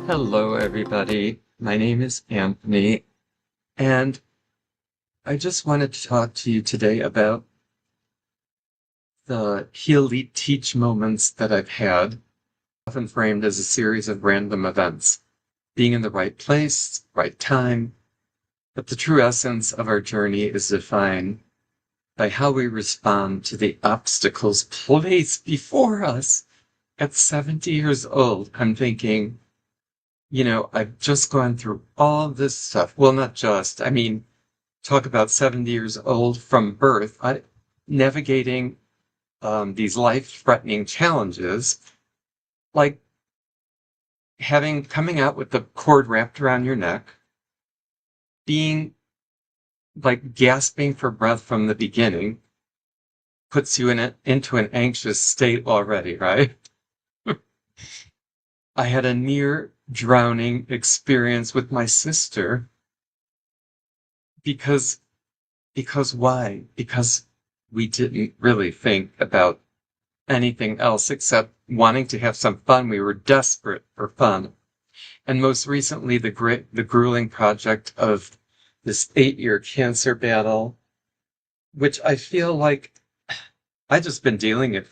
Hello, everybody. My name is Anthony, and I just wanted to talk to you today about the Heal, Lead, Teach moments that I've had, often framed as a series of random events, being in the right place, right time. But the true essence of our journey is defined by how we respond to the obstacles placed before us. At 70 years old, I'm thinking, I've just gone through all of this stuff. Well, not just, I mean, talk about 70 years old from birth, navigating these life-threatening challenges, like coming out with the cord wrapped around your neck, being like gasping for breath from the beginning, puts you into an anxious state already, right? I had a near drowning experience with my sister because why? Because we didn't really think about anything else except wanting to have some fun. We were desperate for fun. And most recently, the grueling project of this 8-year cancer battle, which I feel like I just been dealing it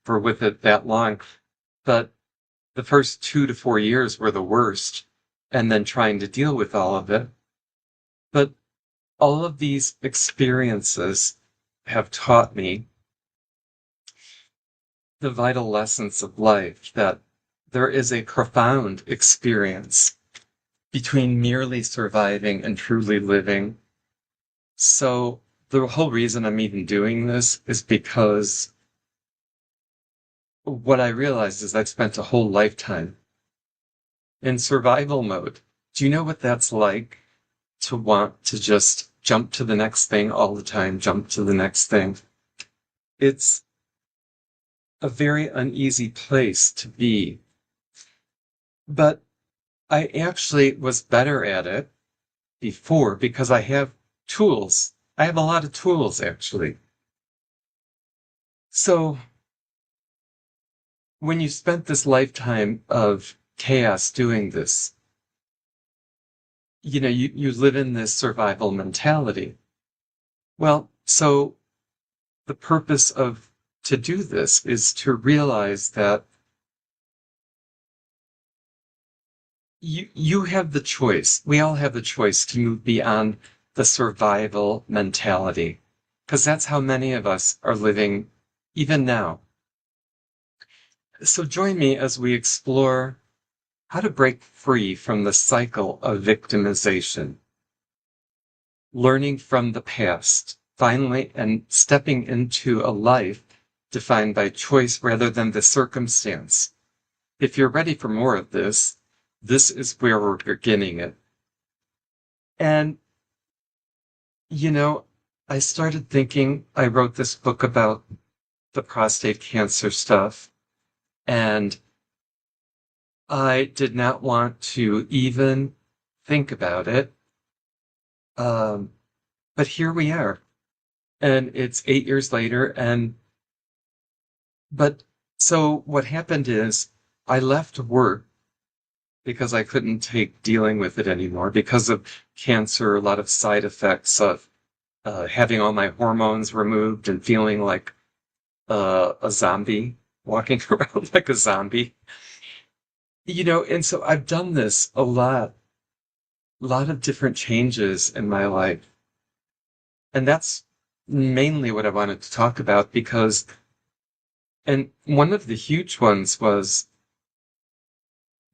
with it that long. But the first 2 to 4 years were the worst, and then trying to deal with all of it. But all of these experiences have taught me the vital lessons of life, that there is a profound experience between merely surviving and truly living. So the whole reason I'm even doing this is because what I realized is I've spent a whole lifetime in survival mode. Do you know what that's like? To want to just jump to the next thing all the time, jump to the next thing. It's a very uneasy place to be. But I actually was better at it before because I have tools. I have a lot of tools, actually. So when you spent this lifetime of chaos doing this, you live in this survival mentality. Well, so the purpose of to do this is to realize that you have the choice. We all have the choice to move beyond the survival mentality, because that's how many of us are living even now. So join me as we explore how to break free from the cycle of victimization, learning from the past, finally, and stepping into a life defined by choice rather than the circumstance. If you're ready for more of this, this is where we're beginning it. And, you know, I started thinking, I wrote this book about the prostate cancer stuff, and I did not want to even think about it. Um, but here we are. And it's 8 years later. But so what happened is I left work because I couldn't take dealing with it anymore because of cancer, a lot of side effects of having all my hormones removed and feeling like a zombie, walking around like a zombie. And so I've done this a lot of different changes in my life. And that's mainly what I wanted to talk about and one of the huge ones was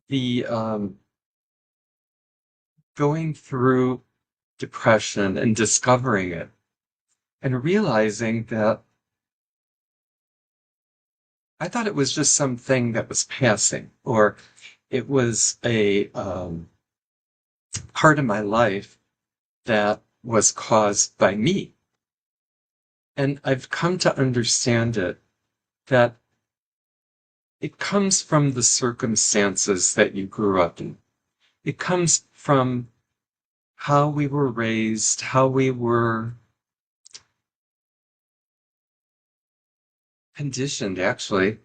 the going through depression and discovering it and realizing that I thought it was just something that was passing, or it was a part of my life that was caused by me. And I've come to understand that it comes from the circumstances that you grew up in. It comes from how we were raised, how we were conditioned, actually,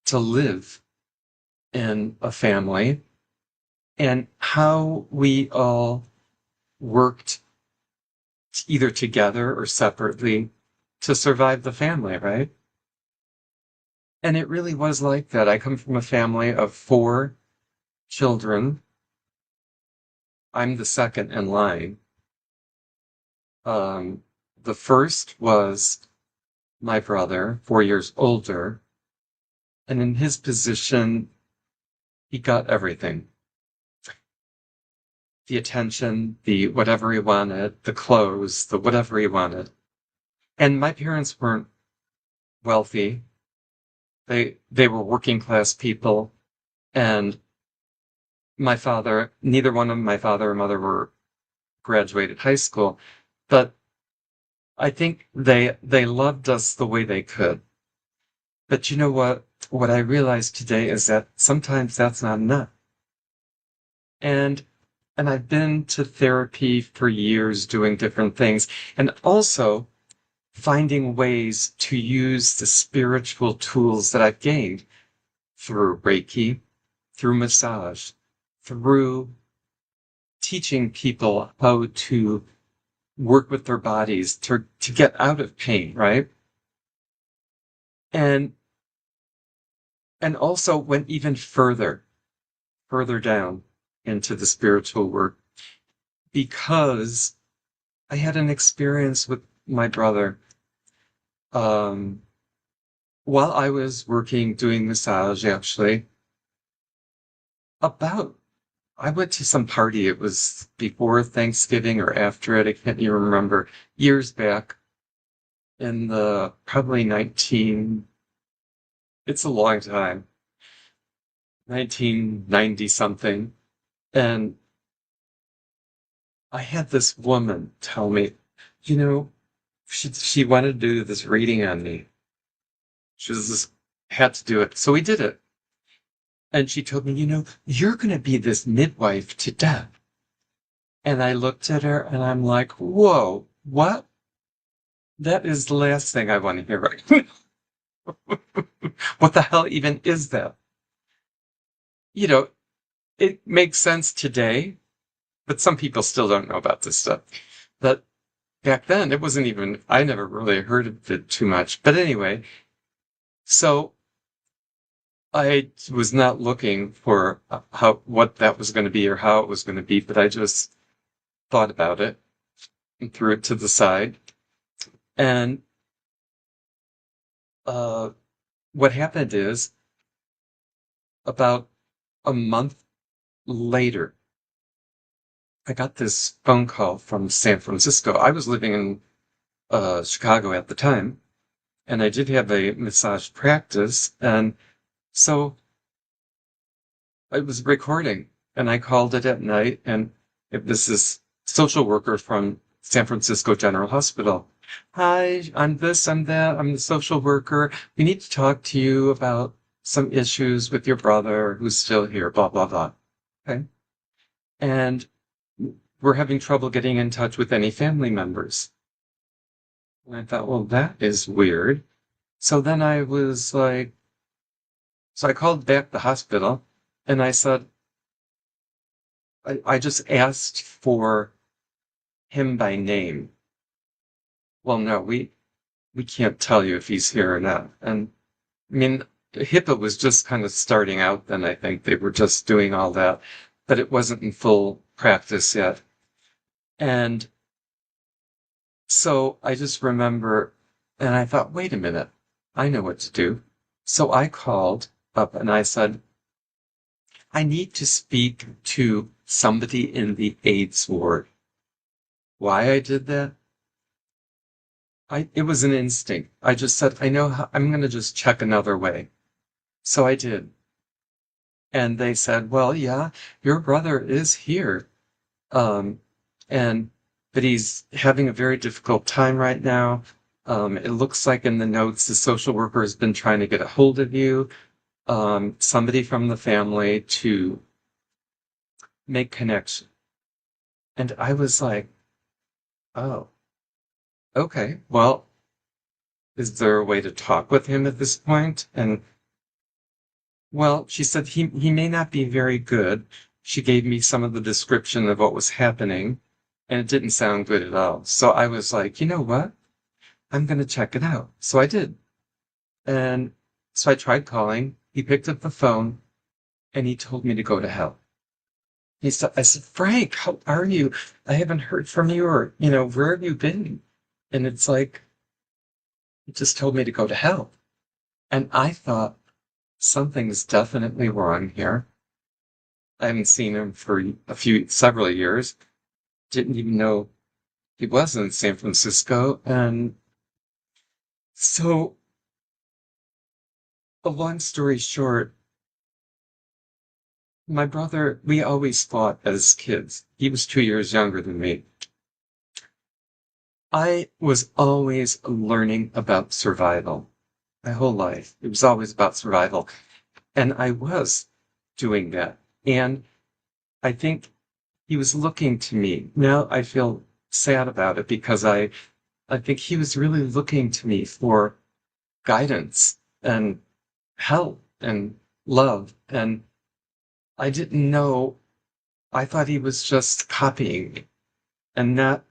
to live in a family and how we all worked either together or separately to survive the family, right? And it really was like that. I come from a family of four children. I'm the second in line. Um, the first was my brother, 4 years older, and in his position, he got everything. The attention, the whatever he wanted, the clothes, the whatever he wanted. And my parents weren't wealthy. They were working class people, and neither one of my father or mother were graduated high school, but I think they loved us the way they could. But you know what? What I realized today is that sometimes that's not enough. And and I've been to therapy for years doing different things and also finding ways to use the spiritual tools that I've gained through Reiki, through massage, through teaching people how to work with their bodies to get out of pain, right? And and also went even further down into the spiritual work because I had an experience with my brother. Um, while I was working doing massage, actually, about I went to some party. It was before Thanksgiving or after it. I can't even remember. Years back in the probably 19, it's a long time, 1990 something. And I had this woman tell me, you know, she wanted to do this reading on me. She was just had to do it. So we did it. And she told me, you're going to be this midwife to death. And I looked at her and I'm like, whoa, what? That is the last thing I want to hear right now. What the hell even is that? You know, it makes sense today, but some people still don't know about this stuff. But back then, it wasn't even, I never really heard of it too much. But anyway, so I was not looking for what that was going to be or how it was going to be, but I just thought about it and threw it to the side. And uh, what happened is about a month later, I got this phone call from San Francisco. I was living in Chicago at the time, and I did have a massage practice. And so I was recording, and I called it at night, and it was this social worker from San Francisco General Hospital. Hi, I'm this, I'm that, I'm the social worker. We need to talk to you about some issues with your brother who's still here, blah, blah, blah. Okay. And we're having trouble getting in touch with any family members. And I thought, well, that is weird. So then I was like, so I called back the hospital and I said, I just asked for him by name. Well, no, we can't tell you if he's here or not. And I mean, HIPAA was just kind of starting out then, I think. They were just doing all that, but it wasn't in full practice yet. And so I just remember, and I thought, wait a minute, I know what to do. So I called up and I said, I need to speak to somebody in the AIDS ward. Why I did that? It was an instinct. I just said, I know how, I'm going to just check another way. So I did. And they said, well, yeah, your brother is here. Um, and, but he's having a very difficult time right now. It looks like in the notes, the social worker has been trying to get a hold of you, somebody from the family to make connection. And I was like, oh, okay, well, is there a way to talk with him at this point? And well, she said he may not be very good, she gave me some of the description of what was happening, and it didn't sound good at all. So I was like, you know what? I'm going to check it out. So I did. And so I tried calling. He picked up the phone and he told me to go to hell. I said, Frank, how are you? I haven't heard from you, or, where have you been? And it's like, he just told me to go to hell. And I thought, something's definitely wrong here. I haven't seen him for several years. Didn't even know he was in San Francisco. And so, a long story short, my brother, we always fought as kids. He was 2 years younger than me. I was always learning about survival my whole life. It was always about survival. And I was doing that. And I think he was looking to me. Now I feel sad about it because I think he was really looking to me for guidance and help and love. And I didn't know, I thought he was just copying me. And that,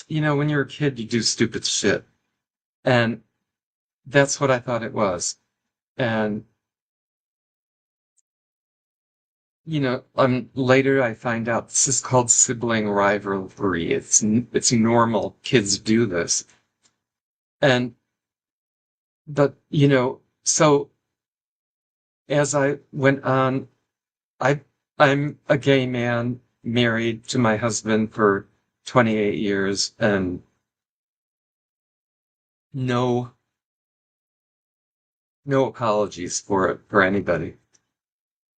when you're a kid, you do stupid shit. And that's what I thought it was. And, later I find out this is called sibling rivalry. It's normal. Kids do this. And, but, so as I went on, I, I'm a gay man married to my husband for 28 years and no, no apologies for it for anybody.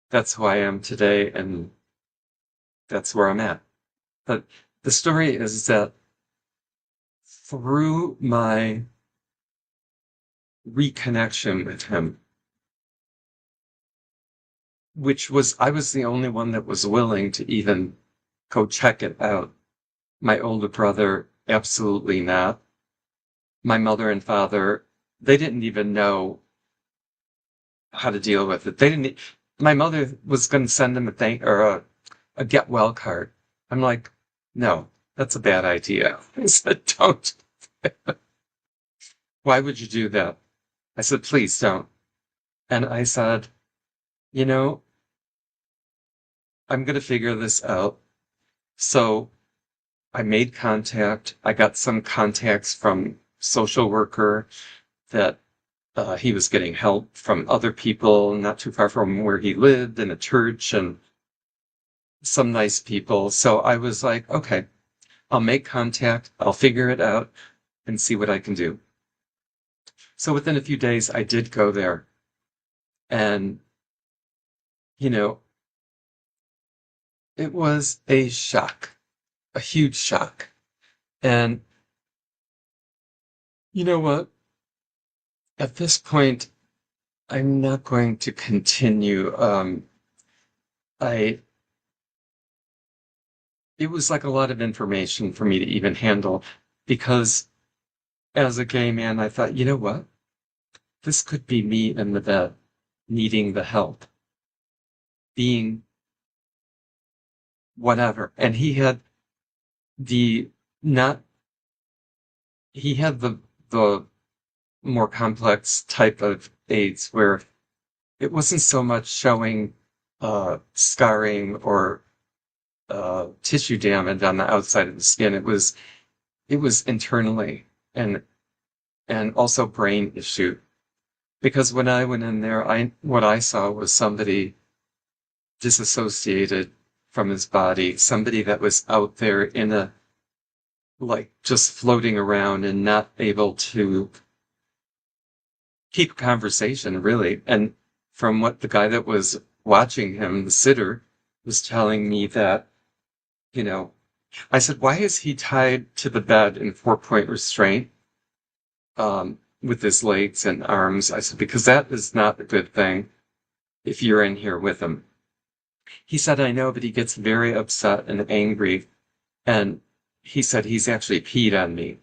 That's who I am today and that's where I'm at. But the story is that through my reconnection with him, I was the only one that was willing to even go check it out. My older brother, absolutely not. My mother and father, they didn't even know how to deal with it. My mother was going to send him a get well card. I'm like, no, that's a bad idea. I said, don't. Why would you do that? I said, please don't. And I said, you know, I'm going to figure this out. So I made contact. I got some contacts from social worker that he was getting help from other people not too far from where he lived in a church and some nice people. So I was like, okay, I'll make contact. I'll figure it out and see what I can do. So within a few days, I did go there and, you know, it was a shock, a huge shock. And you know what? At this point, I'm not going to continue. I, it was like a lot of information for me to even handle because as a gay man, I thought, you know what? This could be me in the bed needing the help, being whatever. And the, not, he had the more complex type of AIDS where it wasn't so much showing, scarring or, tissue damage on the outside of the skin. It was internally and also brain issue. Because when I went in there, what I saw was somebody disassociated from his body, somebody that was out there like just floating around and not able to keep a conversation really. And from what the guy that was watching him, the sitter, was telling me that, you know, I said, why is he tied to the bed in 4-point restraint? With his legs and arms. I said, because that is not a good thing if you're in here with him. He said, I know, but he gets very upset and angry. And he said he's actually peed on me.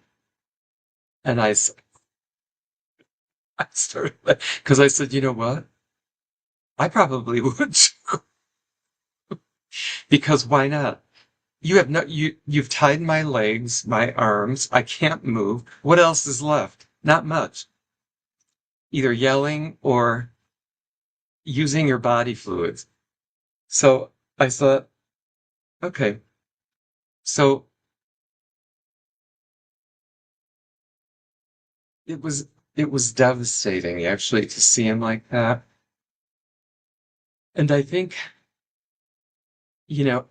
And I started, because I said, you know what? I probably would too. Because why not? You've tied my legs, my arms. I can't move. What else is left? Not much. Either yelling or using your body fluids. So I thought, okay, so it was it was devastating actually to see him like that. And I think, you know,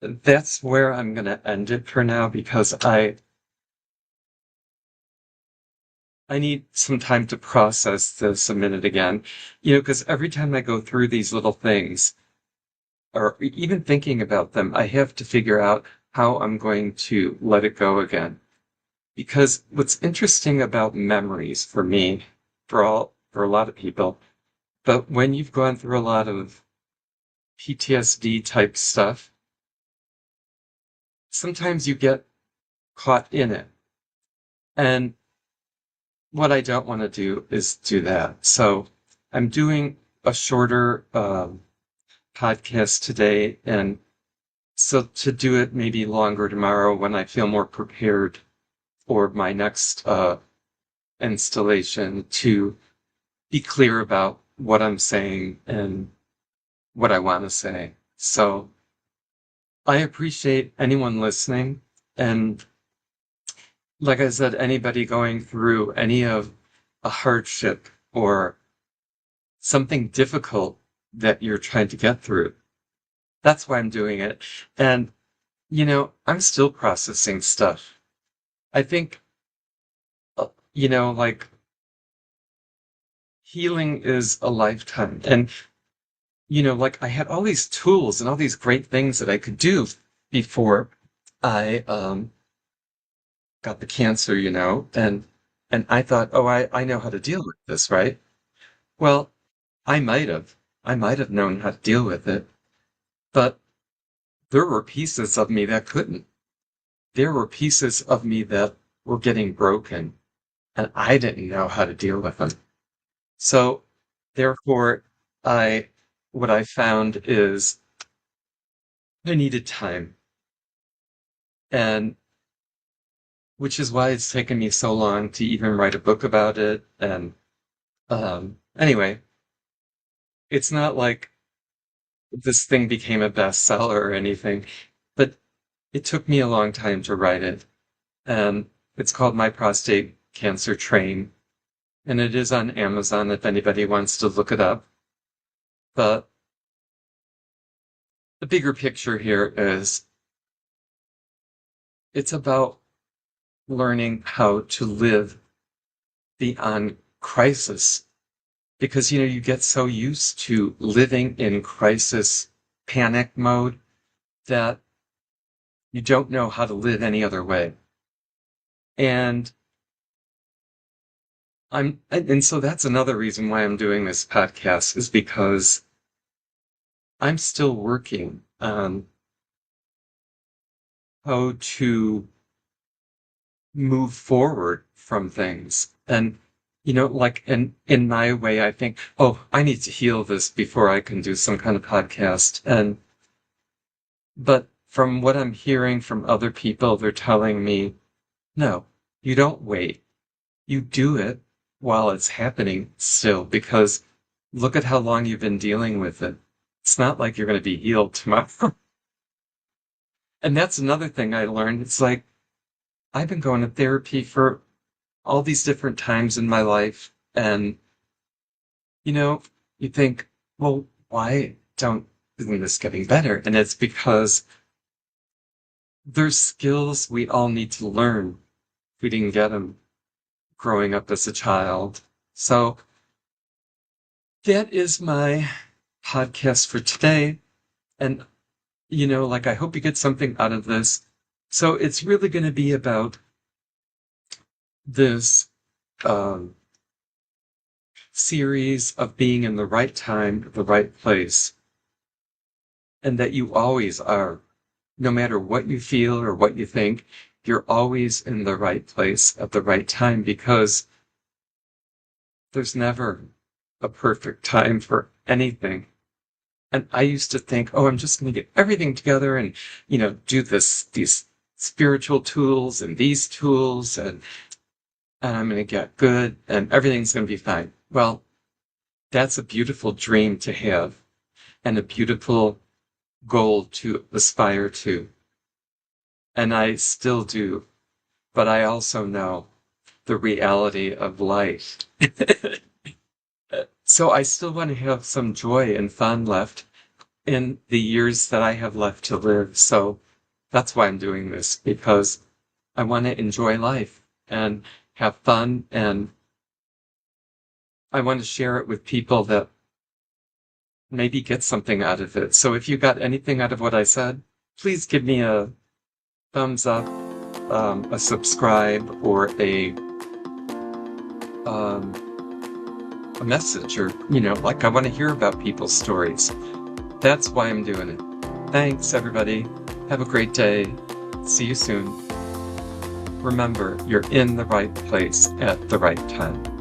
that's where I'm gonna end it for now because I need some time to process this a minute again. Because every time I go through these little things, or even thinking about them, I have to figure out how I'm going to let it go again. Because what's interesting about memories for me, for a lot of people, but when you've gone through a lot of PTSD type stuff, sometimes you get caught in it. And what I don't want to do is do that. So I'm doing a shorter podcast today, and so to do it maybe longer tomorrow when I feel more prepared for my next installation to be clear about what I'm saying and what I want to say. So I appreciate anyone listening. And like I said, anybody going through any of a hardship or something difficult that you're trying to get through. That's why I'm doing it. And, I'm still processing stuff. I think, like healing is a lifetime. And, like I had all these tools and all these great things that I could do before I got the cancer, and I thought, oh, I know how to deal with this, right? Well, I might have. I might have known how to deal with it, but there were pieces of me that couldn't. There were pieces of me that were getting broken, and I didn't know how to deal with them. So, therefore, I, what I found is I needed time, and which is why it's taken me so long to even write a book about it. And anyway, it's not like this thing became a bestseller or anything, but it took me a long time to write it. And it's called My Prostate Cancer Train, and it is on Amazon if anybody wants to look it up. But the bigger picture here is it's about learning how to live beyond crisis because you get so used to living in crisis panic mode that you don't know how to live any other way. And and so that's another reason why I'm doing this podcast is because I'm still working on how to move forward from things. And, like in my way, I think, oh, I need to heal this before I can do some kind of podcast. But from what I'm hearing from other people, they're telling me, no, you don't wait. You do it while it's happening still, because look at how long you've been dealing with it. It's not like you're going to be healed tomorrow. And that's another thing I learned. It's like, I've been going to therapy for all these different times in my life. And, you know, you think, well, why don't, isn't this getting better? And it's because there's skills we all need to learn. We didn't get them growing up as a child. So that is my podcast for today. And, like, I hope you get something out of this. So it's really going to be about this, um, series of being in the right time, the right place, and that you always are, no matter what you feel or what you think, you're always in the right place at the right time because there's never a perfect time for anything. And I used to think, oh, I'm just going to get everything together and, do these spiritual tools and these tools and I'm going to get good and everything's going to be fine. Well, that's a beautiful dream to have and a beautiful goal to aspire to. And I still do, but I also know the reality of life. So I still want to have some joy and fun left in the years that I have left to live. So that's why I'm doing this, because I want to enjoy life and have fun, and I want to share it with people that maybe get something out of it. So if you got anything out of what I said, please give me a thumbs up, a subscribe, or a message, or, like, I want to hear about people's stories. That's why I'm doing it. Thanks, everybody. Have a great day. See you soon. Remember, you're in the right place at the right time.